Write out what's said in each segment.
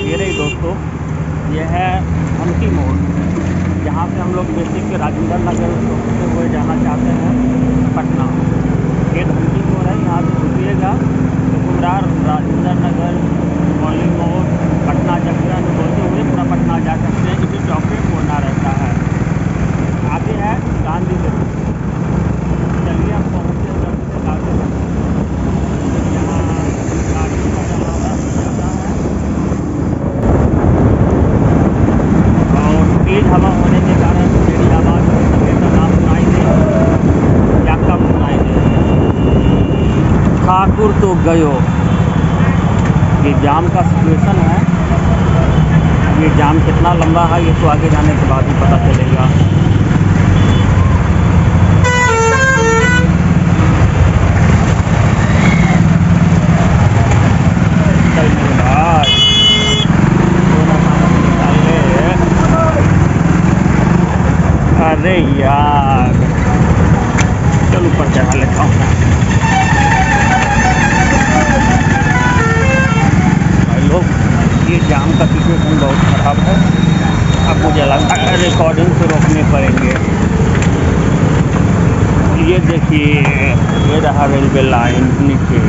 ये रही दोस्तों, ये है धमकी मोड़, जहाँ से हम लोग बेसिक राजेंद्र नगर होते हुए जाना चाहते हैं पटना। ये धमकी मोड़ है, यहाँ से रुकिएगा तो कुमरार, राजेंद्र नगर, मौली मोड़, पटना जंक्शन बोलते हुए पूरा पटना जा सकते हैं। इसी चौक पे मोड़ना रहता है। आगे है गांधी चौक। चलिए हम पहुँचे गांधी चौक। यहाँ गाड़ी का चलाना जाता है और तेज हवा होने के कारण मेरी आवाज़ सफेद ना सुनाई दे या कम सुनाई दे। ठाकुर तो गयो। ये जाम का सिचुएशन है। ये जाम कितना लंबा है ये तो आगे जाने के बाद ही पता चलेगा। अरे यार, चल ऊपर चढ़ा लेता हूँ। भाई लोग, ये जाम का सिचुएशन बहुत ख़राब है। अब मुझे लगता है रिकॉर्डिंग से रोकने पड़ेंगे। ये देखिए, ये रहा रेलवे लाइन नीचे।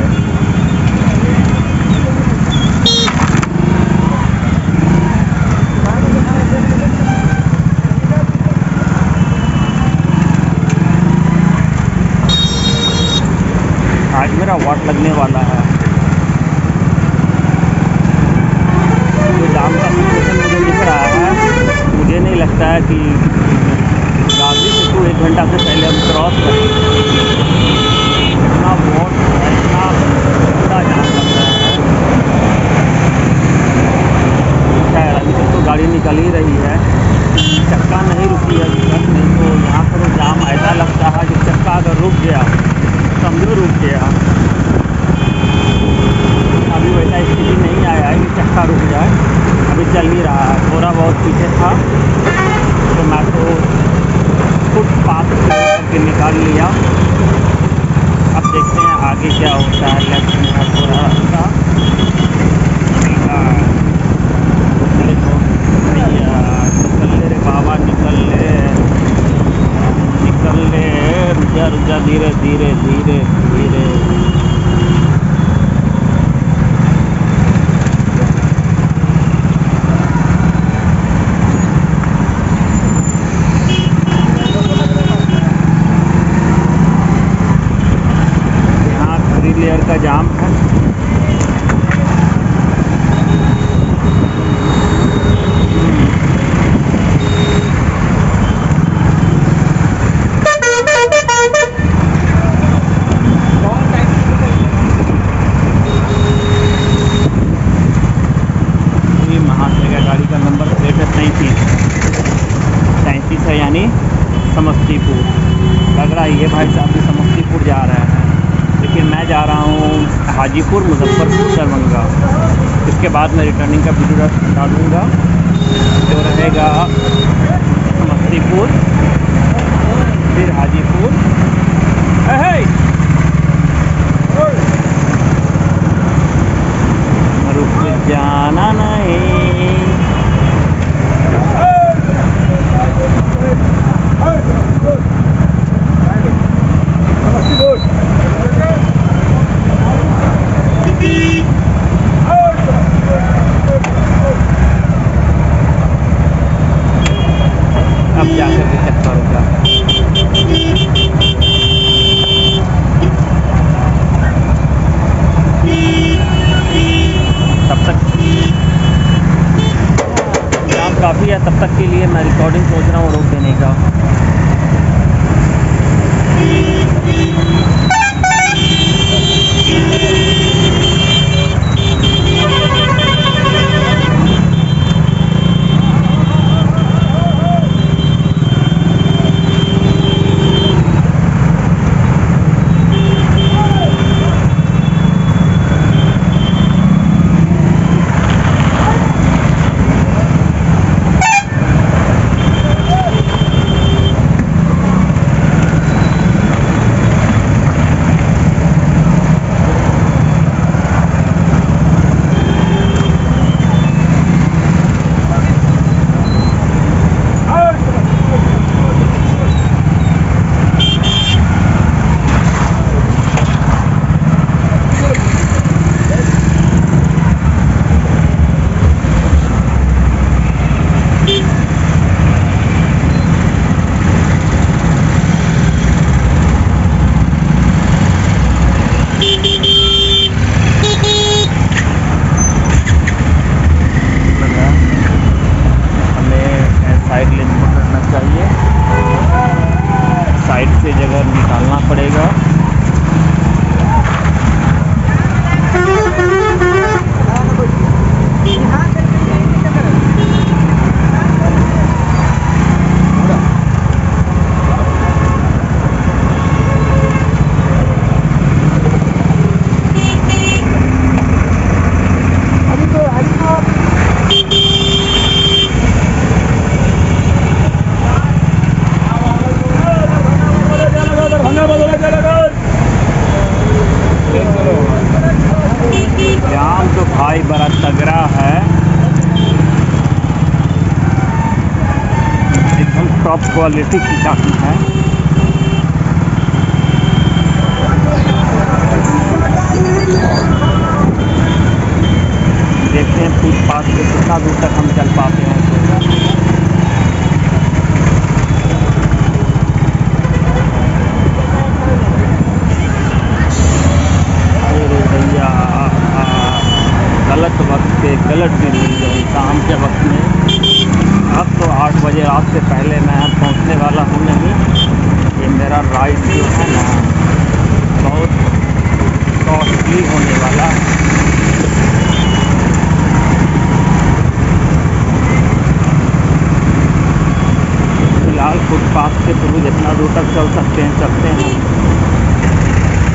आज मेरा वाट लगने वाला है। जो जाम का सिचुएशन मुझे दिख रहा है, मुझे नहीं लगता है कि गांधी सेतु 1 घंटा से पहले हम क्रॉस करें। इतना बहुत इतना पूरा जाम लग रहा है। खैर अभी तक तो गाड़ी निकल ही रही है, चक्का नहीं रुकी है अभी तक। नहीं तो यहाँ पर जाम ऐसा लगता है कि चक्का अगर रुक गया समझो रुक गया। अभी वैसा स्थिति नहीं आया है कि चक्का रुक जाए, अभी चल ही रहा है। थोड़ा बहुत पीछे था तो मैं तो फुटपाथ से निकाल लिया। अब देखते हैं आगे क्या होता है। लेफ्ट में है थोड़ा रास्ता। निकल ले रे बाबा, निकल ले, निकल ले। रुक जा, धीरे धीरे धीरे धीरे। यहाँ 3 लेयर का जाम है। यानी समस्तीपुर लग रहा है। ये भाई साहब भी समस्तीपुर जा रहे हैं, लेकिन मैं जा रहा हूँ हाजीपुर, मुजफ्फरपुर, दरभंगा। इसके बाद मैं रिटर्निंग का वीडियो डालूँगा जो रहेगा समस्तीपुर, फिर हाजीपुर। रुक जाना नहीं। अब जाकर के चक्कर होगा। तब तक जाम काफ़ी है, तब तक के लिए मैं रिकॉर्डिंग सोच रहा हूँ रोक देने का। जाम तो भाई बड़ा तगड़ा है, एकदम टॉप क्वालिटी की चाबी है। देखते हैं फुटपाथ पे कितना दूर तक हम चल पाते हैं। अरे भैया गलत वक्त पे गलत मिल गई शाम के वक्त में। अब तो 8 बजे रात से पहले मैं पहुंचने वाला हूं नहीं। ये मेरा राइड जो है ना बहुत कॉस्टली होने वाला है। फिलहाल फुटपाथ के थ्रू जितना दूर तक चल सकते हैं चलते हैं।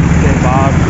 उसके बाद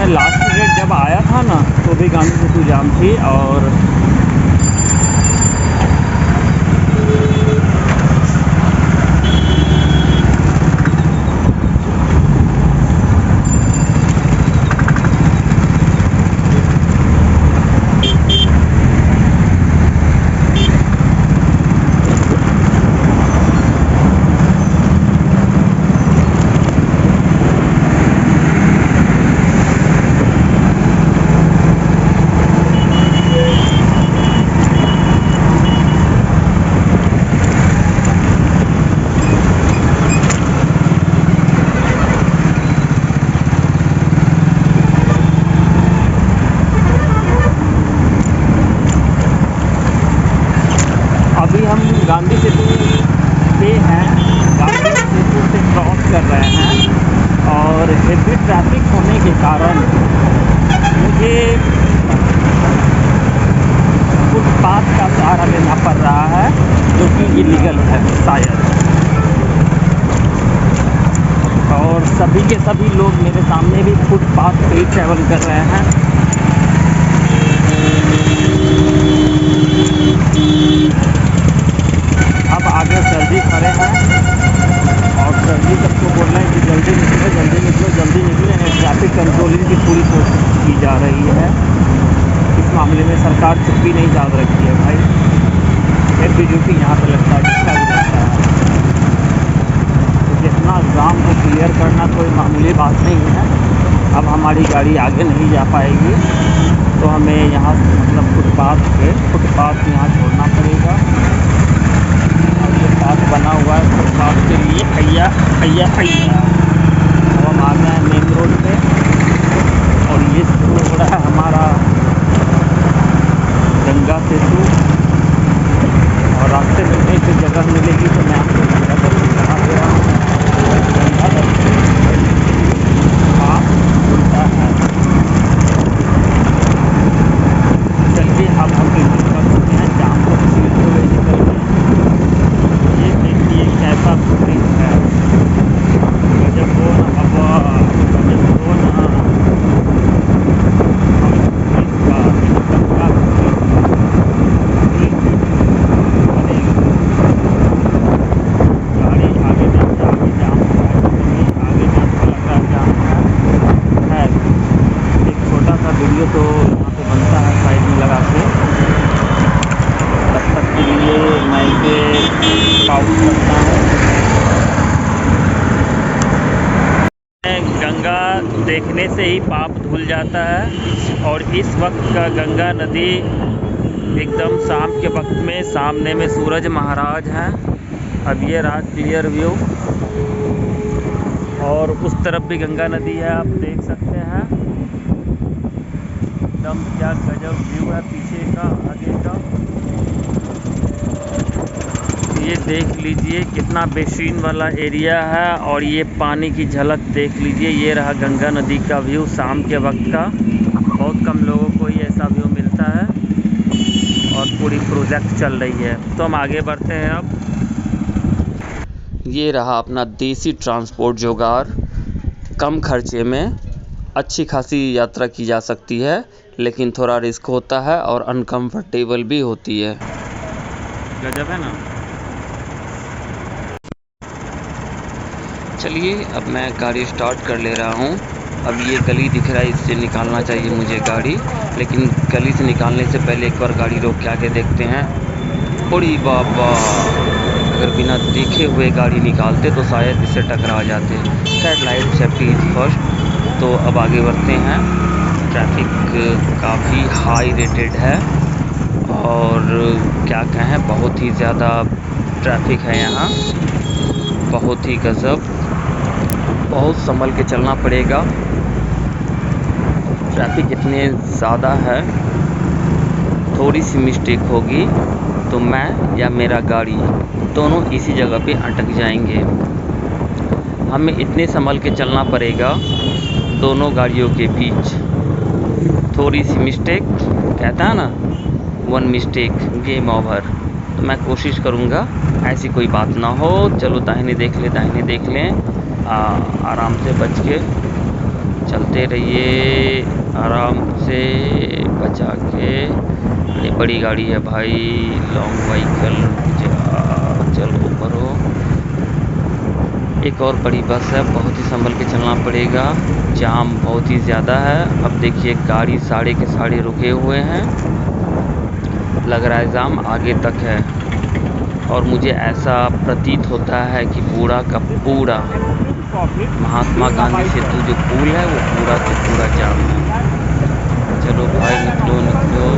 लास्ट डेट जब आया था ना तो भी गांधी सेतु जाम थी। और अभी हम गांधी सेतु पे हैं, गांधी सेतु से क्रॉस कर रहे हैं और हेवी ट्रैफिक होने के कारण मुझे फुटपाथ का सहारा लेना पड़ रहा है जो कि इलीगल है शायद। और सभी के सभी लोग मेरे सामने भी फुटपाथ पे ही ट्रैवल कर रहे हैं। अब आगे सर जी खड़े हैं और सर जी सबको बोल रहे हैं कि जल्दी निकलो जल्दी निकलो जल्दी निकले। ट्रैफिक कंट्रोलिंग की पूरी कोशिश की जा रही है। इस मामले में सरकार चुप भी नहीं जाग रखी है भाई। एक ड्यूटी यहाँ पे लगता है जिसका भी लगता है। तो जितना जाम को क्लियर करना कोई मामूली बात नहीं है। अब हमारी गाड़ी आगे नहीं जा पाएगी तो हमें यहाँ मतलब फुटपाथ यहाँ छोड़ना पड़ेगा। पाथ बना हुआ है फुटपाथ के लिए। भैया भैया भैया अब हम आ गए हैं मेन रोड पे और ये शुरू हो रहा है हमारा गंगा सेतु। और रास्ते में कहीं से जगह मिलेगी तो मैं आपको गंगा दर्शन करा दे रहा हूँ। गंगा दर्शन खुलता है। चलिए अब हम एंट्री कर सकते हैं जाम को सीट हुए निकल गए। ये देखिए कैसा ब्रिज है, गजब हो ना बाबा, गजब हो ना। गाड़ी आगे जाम आगे जाम आगे जाम का लग रहा जाम है। एक छोटा सा वीडियो तो यहाँ पे बनता है साइड में लगा के। तब तक के लिए मैं इसे पाउच करता हूँ। गंगा देखने से ही पाप धुल जाता है। और इस वक्त का गंगा नदी एकदम शाम के वक्त में सामने में सूरज महाराज हैं। अब ये रहा क्लियर व्यू और उस तरफ भी गंगा नदी है, आप देख सकते हैं। एकदम क्या गजब व्यू है पीछे का आगे का। ये देख लीजिए कितना बेहतरीन वाला एरिया है। और ये पानी की झलक देख लीजिए। ये रहा गंगा नदी का व्यू शाम के वक्त का। बहुत कम लोगों को ये ऐसा व्यू मिलता है। और पूरी प्रोजेक्ट चल रही है। तो हम आगे बढ़ते हैं अब। ये रहा अपना देसी ट्रांसपोर्ट जुगाड़। कम खर्चे में अच्छी खासी यात्रा की जा सकती है, लेकिन थोड़ा रिस्क होता है और अनकंफर्टेबल भी होती है। गजब है ना। चलिए अब मैं गाड़ी स्टार्ट कर ले रहा हूँ। अब ये गली दिख रहा है, इससे निकालना चाहिए मुझे गाड़ी, लेकिन गली से निकालने से पहले एक बार गाड़ी रोक के आगे देखते हैं। बड़ी बाबा, अगर बिना देखे हुए गाड़ी निकालते तो शायद इससे टकरा जाते। खैर, लाइफ सेफ्टी इज फर्स्ट। तो अब आगे बढ़ते हैं। ट्रैफिक काफ़ी हाई रेटेड है और क्या कहें, बहुत ही ज़्यादा ट्रैफिक है यहाँ, बहुत ही गज़ब। बहुत संभल के चलना पड़ेगा। ट्रैफिक इतने ज़्यादा है, थोड़ी सी मिस्टेक होगी तो मैं या मेरा गाड़ी दोनों इसी जगह पे अटक जाएंगे। हमें इतने संभल के चलना पड़ेगा दोनों गाड़ियों के बीच। थोड़ी सी मिस्टेक, कहता है ना, वन मिस्टेक गेम ओवर। तो मैं कोशिश करूँगा ऐसी कोई बात ना हो। चलो दाहिने देख लें, दाहिने देख लें। आराम से बच के चलते रहिए, आराम से बचा के। अरे बड़ी गाड़ी है भाई, लॉन्ग व्हीकल। चलो करो। एक और बड़ी बस है, बहुत ही संभल के चलना पड़ेगा। जाम बहुत ही ज़्यादा है। अब देखिए गाड़ी साढ़े के साढ़े रुके हुए हैं। लग रहा है जाम आगे तक है। और मुझे ऐसा प्रतीत होता है कि पूरा का पूरा महात्मा गांधी सेतु जो पुल है वो पूरा का पूरा जाम है। चलो भाई निकलो निकलो,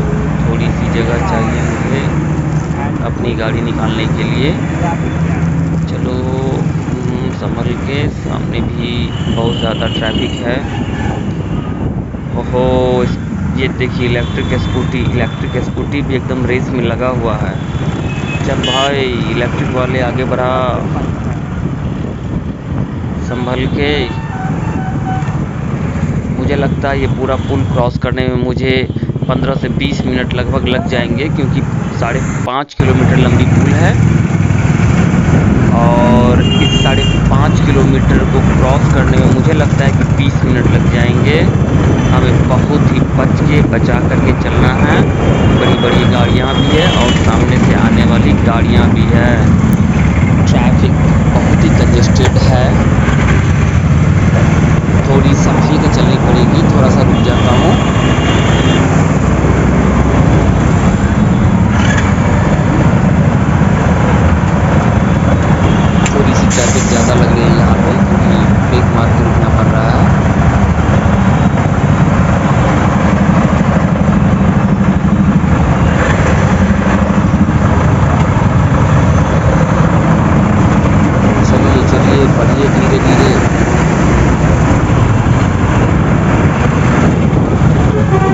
थोड़ी सी जगह चाहिए मुझे अपनी गाड़ी निकालने के लिए। चलो संभल के, सामने भी बहुत ज़्यादा ट्रैफिक है। ओहो, ये देखिए इलेक्ट्रिक स्कूटी भी एकदम रेस में लगा हुआ है। चल भाई, इलेक्ट्रिक वाले आगे बढ़ा, संभल के। मुझे लगता है ये पूरा पुल क्रॉस करने में मुझे 15 से 20 मिनट लगभग लग जाएंगे, क्योंकि 5.5 किलोमीटर लंबी पुल है। और इस 5.5 किलोमीटर को क्रॉस करने में मुझे लगता है कि 20 मिनट लग जाएंगे। हमें बहुत ही बच के बचा करके चलना है। बड़ी बड़ी गाड़ियाँ भी है और सामने से आने वाली गाड़ियाँ भी है। ट्रैफिक बहुत ही कंजेस्टेड है। थोड़ी संभल के चलनी पड़ेगी। थोड़ा सा रुक जाता हूँ। थोड़ी सी ट्रैफिक ज़्यादा लग रही है यहाँ पे, क्योंकि ब्रेक मार के रुकना पड़ रहा है। चलिए चलिए, बढ़िए धीरे धीरे।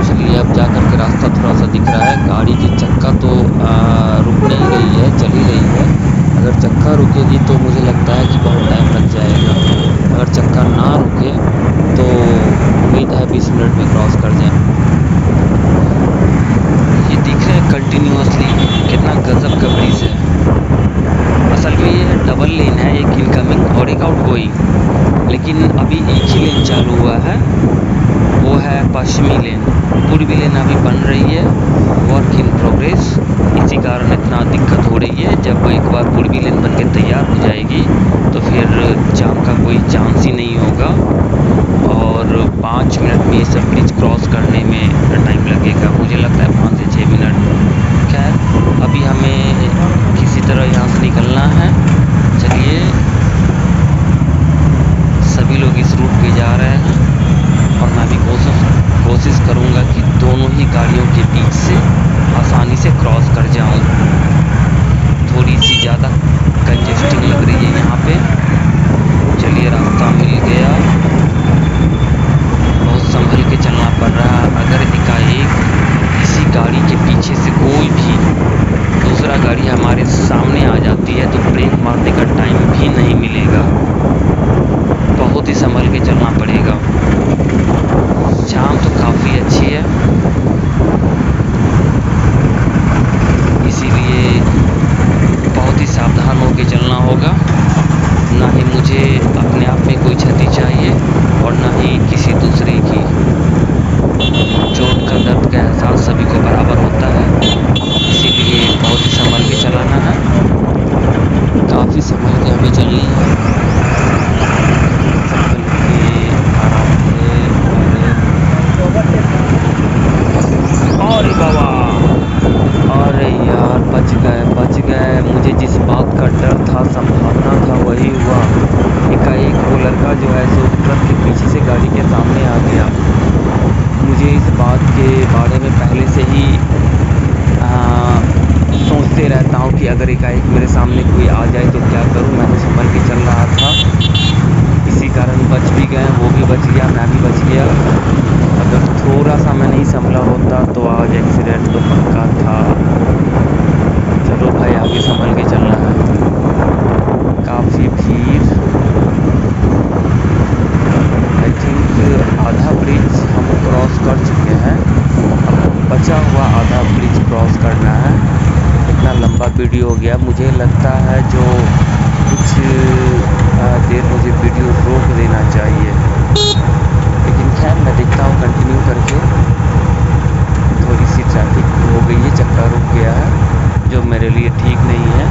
चलिए अब जा कर के रास्ता थोड़ा सा दिख रहा है। गाड़ी की चक्का तो रुक नहीं रही है, चल ही रही है। अगर चक्का रुकेगी तो मुझे लगता है कि बहुत टाइम लग जाएगा। अगर चक्का ना रुके तो उम्मीद है 20 मिनट में क्रॉस कर जाए। ये दिख रहा है कंटिन्यूअसली, कितना गजब का ब्रिज है। असल में ये डबल लेन है, एक इनकमिंग और एक आउटगोइंग। लेकिन अभी एक ही लेन चालू हुआ है, वो है पश्चिमी लेन। पूर्वी लेन अभी बन रही है, वर्क इन प्रोग्रेस। इसी कारण इतना दिक्कत हो रही है। जब एक बार पूर्वी लेन बन के तैयार हो जाएगी तो फिर जाम का कोई चांस ही नहीं होगा। और 5 मिनट में ये सब ब्रिज क्रॉस करने में टाइम लगेगा, मुझे लगता है 5 से 6 मिनट। खैर अभी हमें किसी तरह यहाँ से निकलना है। चलिए, सभी लोग इस रूट पे जा रहे हैं और मैं भी कोशिश करूँगा कि दोनों ही गाड़ियों के बीच से आसानी से क्रॉस कर जाऊँ। थोड़ी सी ज़्यादा कंजेस्टिंग लग रही है यहाँ पे। चलिए, रास्ता मिल गया। बहुत संभल के चलना पड़ रहा है। अगर एकाएक किसी गाड़ी रहेगा। शाम तो काफ़ी अच्छी है, इसीलिए बहुत ही सावधान होकर चलना होगा। ना ही मुझे अपने आप में कोई क्षति चाहिए और ना ही किसी दूसरे की। चोट का दर्द का एहसास सभी को बराबर होता है, इसीलिए बहुत ही संभल के चलाना है। काफ़ी संभल के हमें चलनी है, संभल के आराम से। अरे बाबा, अरे यार बच गए। मुझे जिस बात का डर था, संभावना था, वही हुआ। एकाएक वो लड़का जो है सो ट्रक के पीछे से गाड़ी के सामने आ गया। मुझे इस बात के बारे में पहले से ही सोचते रहता हूँ कि अगर एकाएक मेरे सामने कोई आ जाए तो क्या करूँ। मैं तो संभल के चल रहा था, इसी कारण बच भी गए, वो भी बच गया, मैं भी बच गया। अगर थोड़ा सा मैं नहीं संभला होता तो आज एक्सीडेंट तो पक्का था। चलो भाई, आगे संभल के चलना है। काफ़ी भीड़, आई थिंक आधा ब्रिज हम क्रॉस कर चुके हैं, अब बचा हुआ आधा ब्रिज क्रॉस करना है। इतना लंबा वीडियो हो गया, मुझे लगता है जो कुछ देर मुझे वीडियो रोक देना चाहिए, लेकिन खैर मैं देखता हूँ कंटिन्यू करके। थोड़ी सी ट्रैफिक हो गई है, चक्का रुक गया है, जो मेरे लिए ठीक नहीं है।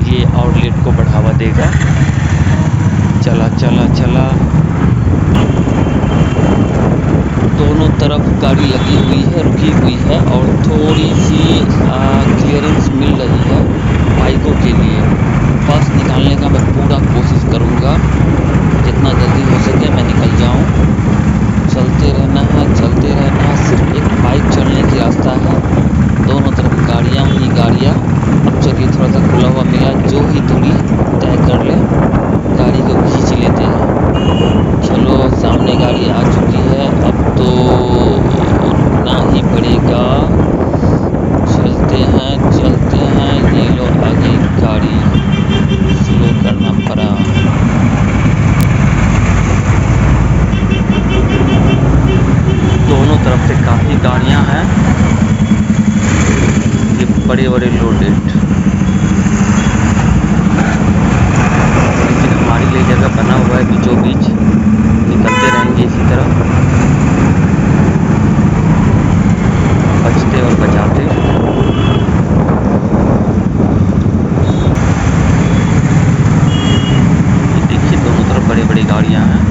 ये आउटलेट को बढ़ावा देगा। चला दोनों तरफ गाड़ी लगी हुई है, रुकी हुई है और थोड़ी सी क्लियरेंस मिल रही है बाइकों के लिए। बस निकालने का मैं पूरा कोशिश करूँगा, जितना जल्दी हो सके मैं निकल जाऊँ। चलते रहना है, सिर्फ एक बाइक चलने की रास्ता है, दोनों तरफ गाड़ियाँ ही गाड़ियाँ। अब चलिए थोड़ा सा खुला हुआ मिला, जो ही दूरी तय कर ले गाड़ी को खींच लेते हैं। चलो सामने गाड़ी आ चुकी है, अब तो रुकना ही पड़ेगा। चलते हैं, ये लो आगे गाड़ी, स्लो करना पड़ा। दोनों तरफ से काफ़ी गाड़ियां हैं, ये बड़े लोडेड, लेकिन हमारे लिए जगह बना हुआ है बीचों बीच, निकलते रहेंगे इसी तरह, बचते और बचाते। ये देखिए दोनों तरफ बड़ी गाड़ियां हैं।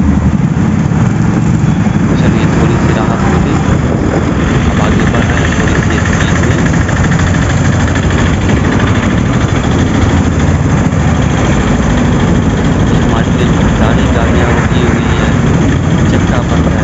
चलिए थोड़ी सी राहत मिली, अब आगे बढ़ रहे हैं थोड़ी सी स्पीड में। हमारी लिए सारी गाड़ियाँ रुकी हुई है, चक्का बंद है।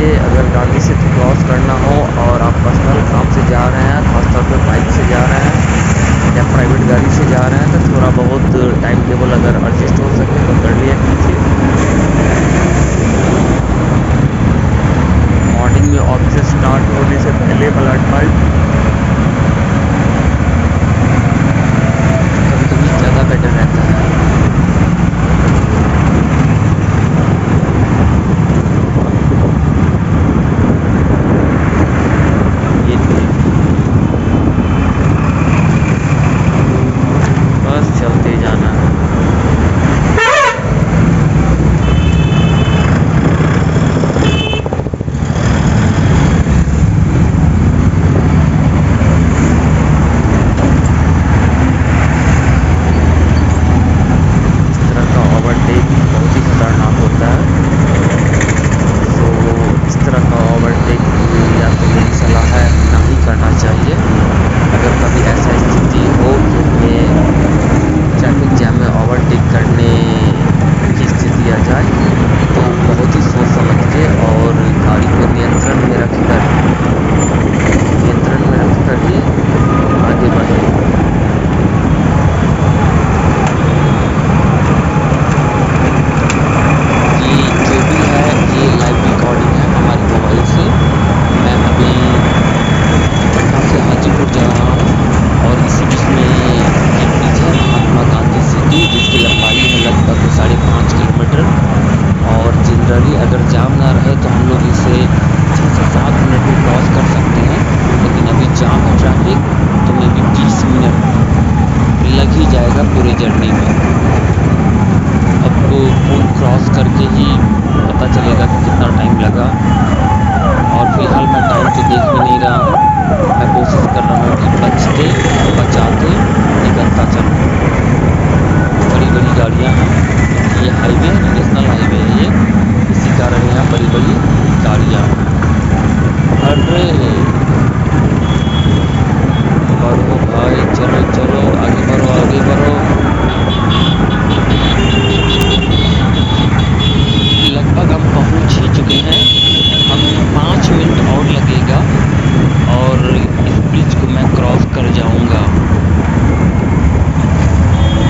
लीजिए, अगर गांधी से क्रॉस करना हो और आप पर्सनल काम से जा रहे हैं, खासतौर पे बाइक से जा रहे हैं या प्राइवेट गाड़ी से जा रहे हैं, तो थोड़ा बहुत टाइम टेबल अगर एडजस्ट हो सके तो कर लिया कीजिए। मॉर्निंग में ऑफिस स्टार्ट होने से पहले ब्लड टाइप कभी कभी ज़्यादा बेटर रहता है। बस चलते जाना है। अगर जाम ना रहे तो हम लोग इसे 6 से 7 मिनट में क्रॉस कर सकते हैं, लेकिन अभी जाम है ट्रैफिक, तो मे बी 20 मिनट लग ही जाएगा पूरे जर्नी में। अब पुल क्रॉस करके ही पता चलेगा कि कितना टाइम लगा, और फिलहाल मैं टाइम तो देख भी नहीं रहा हूँ। मैं कोशिश कर रहा हूँ कि बचाते निकलता चलूँ। बड़ी बड़ी गाड़ियाँ हैं, ये हाईवे है, नेशनल हाईवे है ये, इसी कारण यहाँ बड़ी बड़ी गाड़ियाँ। अरे बढ़ो भाई, चलो चलो आगे बढ़ो आगे बढ़ो। लगभग हम पहुँच ही चुके हैं, हम 5 मिनट और लगेगा और इस ब्रिज को मैं क्रॉस कर जाऊँगा।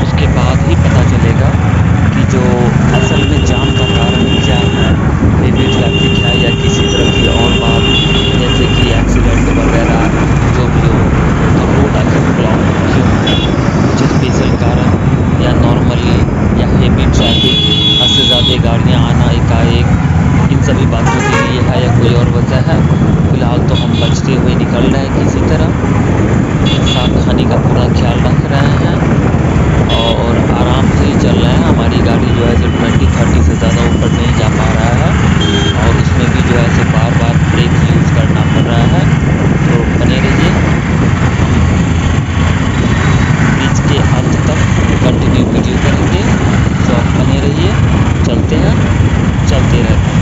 उसके बाद ही पता चलेगा कि जो असल में जाम का कारण क्या है, हेवी ट्रैफिक है या किसी तरह की और बात, जैसे कि एक्सीडेंट वगैरह जो भी हो, तो रोड आखिर ब्लॉक क्यों है, कुछ स्पेशल कारण या नॉर्मली या हेवी ट्रैफिक, हद से ज़्यादा गाड़ियाँ आना एकाएक, इन सभी बातों के लिए है या कोई और वजह है। फिलहाल तो हम बचते हुए निकल रहे हैं, किसी तरह सावधानी का पूरा ख्याल रख रहे हैं और आराम से ही चल रहे हैं। हमारी गाड़ी जो है सिर्फ 20-30 से ज़्यादा ऊपर नहीं जा पा रहा है और उसमें भी जो है सो बार बार ब्रेक यूज़ करना पड़ रहा है। तो बने रहिए, ब्रिज के अंत तक कंटिन्यू वीडियो करेंगे, तो आप बने रहिए, चलते हैं, चलते रहते हैं।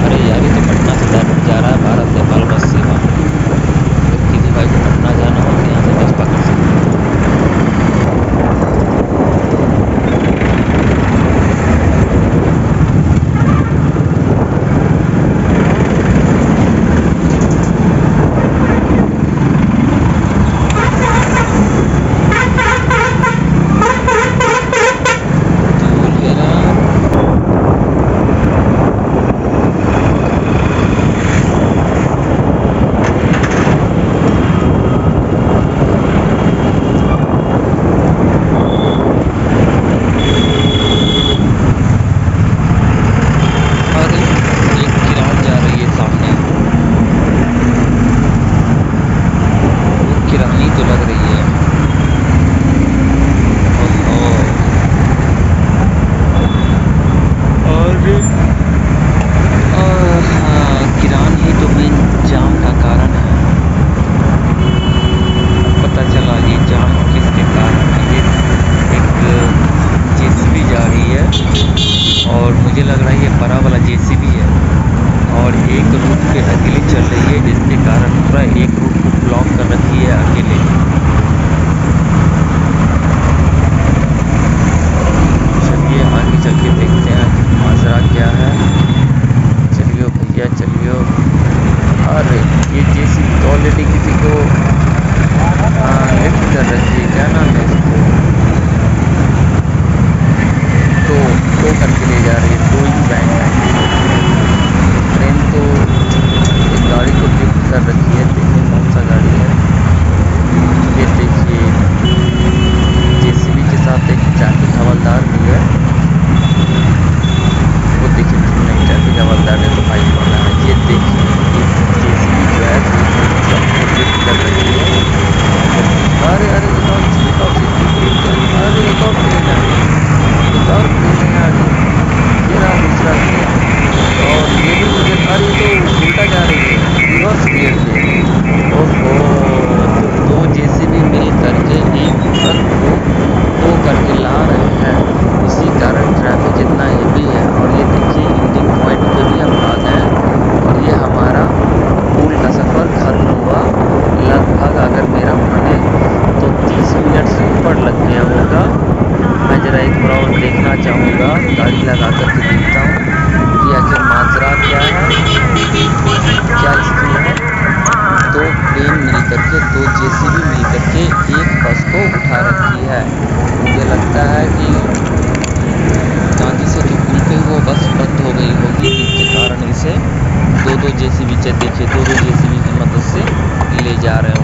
अरे यार ये तो पटना से डायरेक्ट जा रहा है भारत नेपाल बस सेवा। अगर किसी भाई को पटना जाना हो तो यहाँ से बस पकड़ सकते हैं। मुझे लग रहा है ये बड़ा वाला जेसीबी है और एक रूट पे अकेले चल रही है, जिसके कारण पूरा एक रूट को ब्लॉक कर रखी है अकेले। चलिए आगे चल के देखते हैं कि माजरा क्या है। चलिए भैया चलिए। अरे ये जेसीबी तो ऑलरेडी किसी को लिफ्ट कर रखी है, क्या नाम है इसको, तो करके ले जा रही है। टोइंग बैंक ट्रेन तो एक गाड़ी को लिफ्ट कर रखी है। देखिए कौन सा गाड़ी है ये, देखिए जेसीबी के साथ एक ट्रैफिक हवलदार भी है। वो देखिए नहीं ट्रैफिक हवलदार ने तो बाइक वाला है। ये देखिए जेसीबी जो है लिफ्ट कर रही है। अरे अरे एक और ट्रेन आ गई, एक और ट्रेन आ गई, ये रहा दूसरा ट्रेन। और ये भी मुझे अरे तो उल्टा जा रही है, रिवर्स गियर से। ओहो, दो जेसीबी मिल करके एक ट्रक को टो करके ला रहे हैं, इसी कारण ट्रैफिक इतना हेवी है। और ये देखिए इंडियन पॉइंट पे भी हम आ गए हैं और ये हमारा पुल का सफ़र खत्म हुआ। लगभग अगर मेरा माने तो 30 मिनट से ऊपर लग गया होगा। मैं ज़रा एक बार और देखना चाहूँगा, गाड़ी लगा कर के देखता हूँ कि आखिर माजरा क्या है, क्या स्थिति है। दो ट्रेन मिल करके, दो जेसीबी मिल करके एक बस को उठा रखी है। मुझे लगता है कि गांधी से जो पुल पे वो बस बंद हो गई होगी, जिसके कारण इसे दो जेसीबी देखिए दो जेसीबी की मदद से ले जा रहे हैं।